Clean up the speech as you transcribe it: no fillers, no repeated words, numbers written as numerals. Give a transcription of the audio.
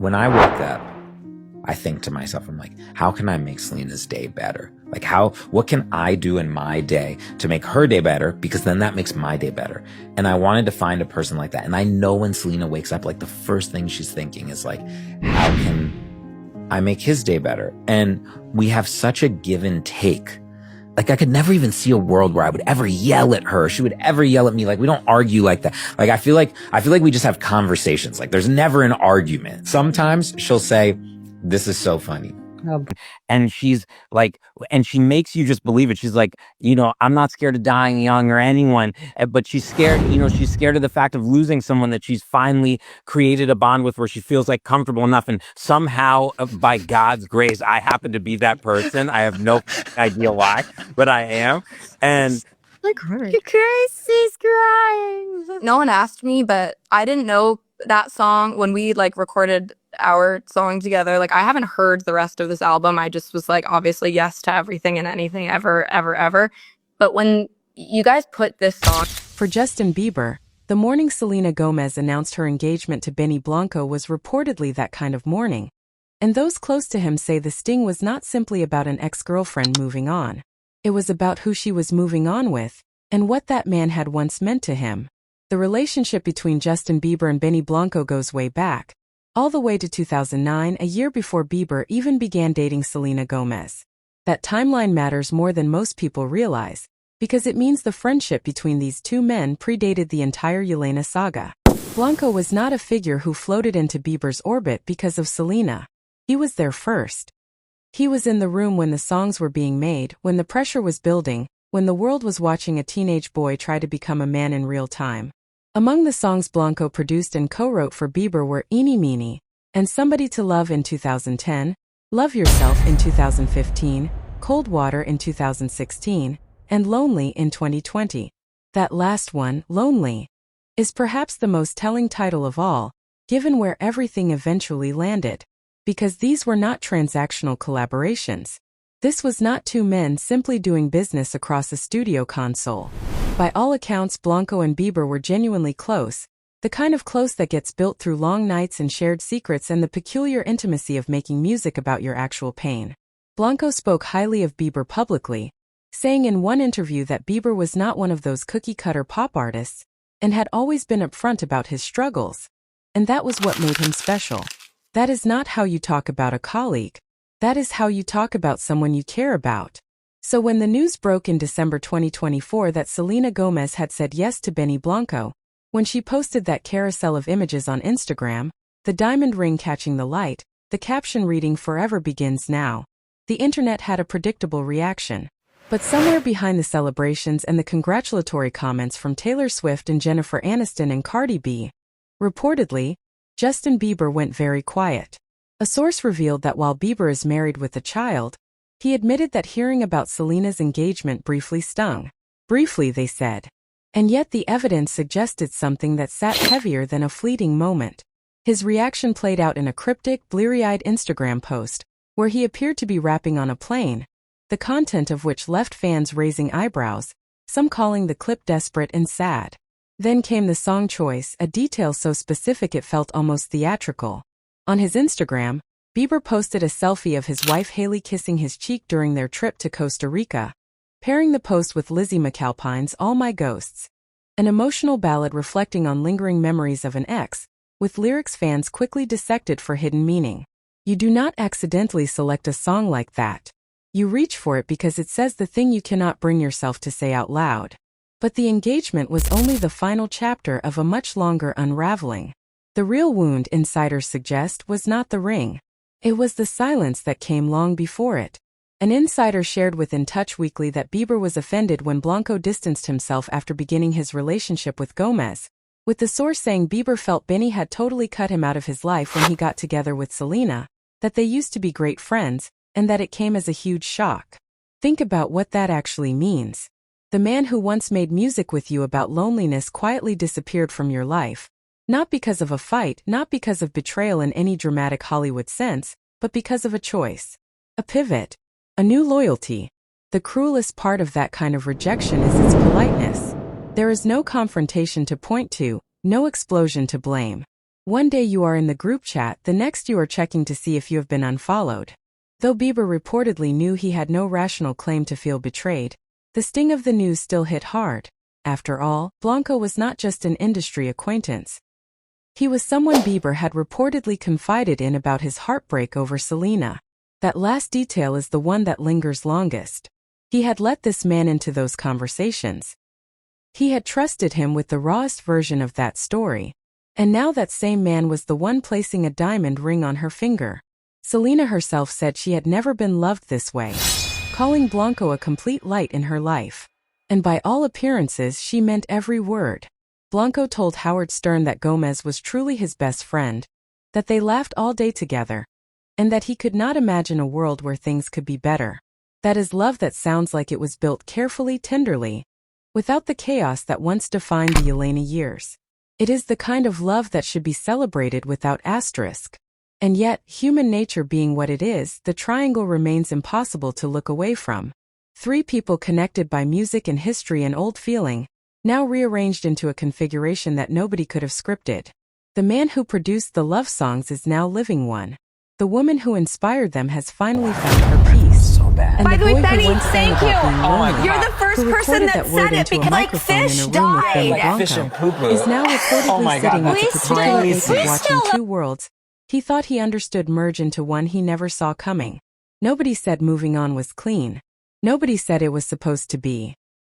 when I wake up, I think to myself, I'm like, how can I make Selena's day better? Like what can I do in my day to make her day better? Because then that makes my day better. And I wanted to find a person like that. And I know when Selena wakes up, like the first thing she's thinking is like, how can I make his day better? And we have such a give and take. Like I could never even see a world where I would ever yell at her. She would ever yell at me. Like we don't argue like that. Like I feel like we just have conversations. Like there's never an argument. Sometimes she'll say, "This is so funny." And she's like, and she makes you just believe it. She's like, I'm not scared of dying young or anyone, but she's scared, she's scared of the fact of losing someone that she's finally created a bond with where she feels like comfortable enough. And somehow, by God's grace, I happen to be that person. I have no idea why, but I am. And She's crying. No one asked me, but I didn't know that song when we recorded our song together. I haven't heard the rest of this album. I just was obviously yes to everything and anything ever, ever, ever. But when you guys put this song... For Justin Bieber, the morning Selena Gomez announced her engagement to Benny Blanco was reportedly that kind of morning. And those close to him say the sting was not simply about an ex-girlfriend moving on. It was about who she was moving on with, and what that man had once meant to him. The relationship between Justin Bieber and Benny Blanco goes way back, all the way to 2009, a year before Bieber even began dating Selena Gomez. That timeline matters more than most people realize, because it means the friendship between these two men predated the entire Selena saga. Blanco was not a figure who floated into Bieber's orbit because of Selena. He was there first. He was in the room when the songs were being made, when the pressure was building, when the world was watching a teenage boy try to become a man in real time. Among the songs Blanco produced and co-wrote for Bieber were Eeny Meeny and Somebody to Love in 2010, Love Yourself in 2015, Cold Water in 2016, and Lonely in 2020. That last one, Lonely, is perhaps the most telling title of all, given where everything eventually landed. Because these were not transactional collaborations. This was not two men simply doing business across a studio console. By all accounts, Blanco and Bieber were genuinely close, the kind of close that gets built through long nights and shared secrets and the peculiar intimacy of making music about your actual pain. Blanco spoke highly of Bieber publicly, saying in one interview that Bieber was not one of those cookie-cutter pop artists, and had always been upfront about his struggles. And that was what made him special. That is not how you talk about a colleague. That is how you talk about someone you care about. So when the news broke in December 2024 that Selena Gomez had said yes to Benny Blanco, when she posted that carousel of images on Instagram, the diamond ring catching the light, the caption reading "Forever Begins Now," the internet had a predictable reaction. But somewhere behind the celebrations and the congratulatory comments from Taylor Swift and Jennifer Aniston and Cardi B, reportedly, Justin Bieber went very quiet. A source revealed that while Bieber is married with a child, he admitted that hearing about Selena's engagement briefly stung. Briefly, they said. And yet the evidence suggested something that sat heavier than a fleeting moment. His reaction played out in a cryptic, bleary-eyed Instagram post, where he appeared to be rapping on a plane, the content of which left fans raising eyebrows, some calling the clip desperate and sad. Then came the song choice, a detail so specific it felt almost theatrical. On his Instagram, Bieber posted a selfie of his wife Hailey kissing his cheek during their trip to Costa Rica, pairing the post with Lizzie McAlpine's All My Ghosts, an emotional ballad reflecting on lingering memories of an ex, with lyrics fans quickly dissected for hidden meaning. You do not accidentally select a song like that. You reach for it because it says the thing you cannot bring yourself to say out loud. But the engagement was only the final chapter of a much longer unraveling. The real wound, insiders suggest, was not the ring. It was the silence that came long before it. An insider shared with In Touch Weekly that Bieber was offended when Blanco distanced himself after beginning his relationship with Gomez, with the source saying Bieber felt Benny had totally cut him out of his life when he got together with Selena, that they used to be great friends, and that it came as a huge shock. Think about what that actually means. The man who once made music with you about loneliness quietly disappeared from your life. Not because of a fight, not because of betrayal in any dramatic Hollywood sense, but because of a choice. A pivot. A new loyalty. The cruelest part of that kind of rejection is its politeness. There is no confrontation to point to, no explosion to blame. One day you are in the group chat, the next you are checking to see if you have been unfollowed. Though Bieber reportedly knew he had no rational claim to feel betrayed, the sting of the news still hit hard. After all, Blanco was not just an industry acquaintance. He was someone Bieber had reportedly confided in about his heartbreak over Selena. That last detail is the one that lingers longest. He had let this man into those conversations. He had trusted him with the rawest version of that story. And now that same man was the one placing a diamond ring on her finger. Selena herself said she had never been loved this way, calling Blanco a complete light in her life. And by all appearances she meant every word. Blanco told Howard Stern that Gomez was truly his best friend, that they laughed all day together, and that he could not imagine a world where things could be better. That is love that sounds like it was built carefully, tenderly, without the chaos that once defined the Elena years. It is the kind of love that should be celebrated without asterisk. And yet, human nature being what it is, the triangle remains impossible to look away from. Three people connected by music and history and old feeling, now rearranged into a configuration that nobody could have scripted. The man who produced the love songs is now living one. The woman who inspired them has finally found her peace. So bad. And By the way, boy who Benny, once sang thank about you. being Oh my lonely, You're the first who person recorded that word said it into a because, like, microphone in fish a room with Benny died. Like fish Blanco, and poo-poo. is now reportedly Oh my God, sitting at the that's paternal age crazy. of watching two worlds. He thought he understood merge into one he never saw coming. Nobody said moving on was clean. Nobody said it was supposed to be.